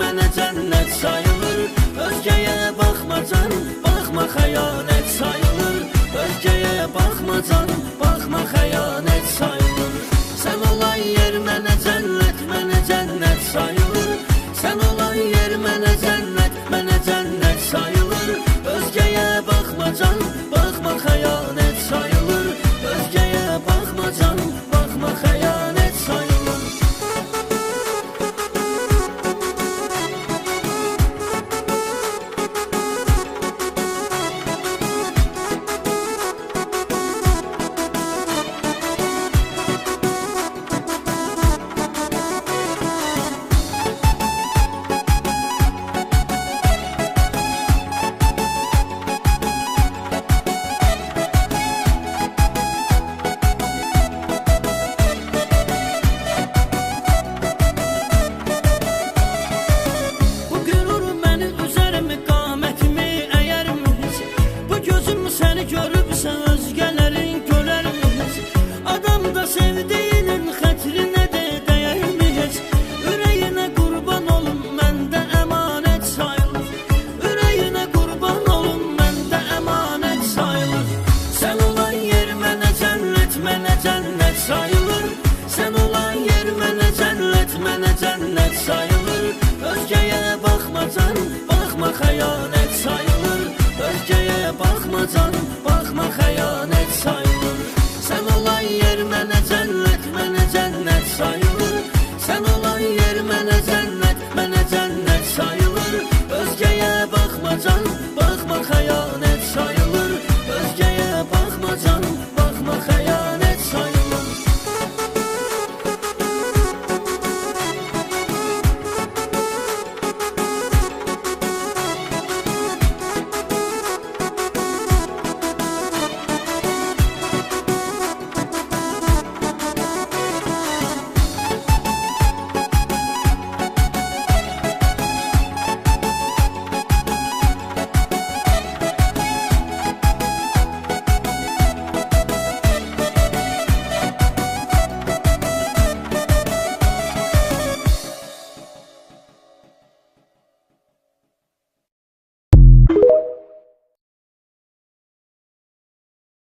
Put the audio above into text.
mənə cənnət sayılır. Özgəyə baxma canım, baxma xəyanət sayılır. Özgəyə baxma canım, baxma xəyanət sayılır. Sən olan yer mənə cənnət sayılır. Sən olan yer mənə cənnət sayılır. Özgəyə baxma canım, baxma xəyanət sayılır. Özgəyə baxma canım, baxma xəyanət sayılır. Görübsən özgələrin görərmiz? Adam da sevdiğinin xətrinə də dəyərmiz? Ürəyinə qurban olum, məndə əmanət sayılır. Ürəyinə qurban olum, məndə əmanət sayılır. Sən olan yer mənə cənnət sayılır. Sən olan yer mənə cənnət sayılır. Özgəyə baxma canım, baxma xəyanət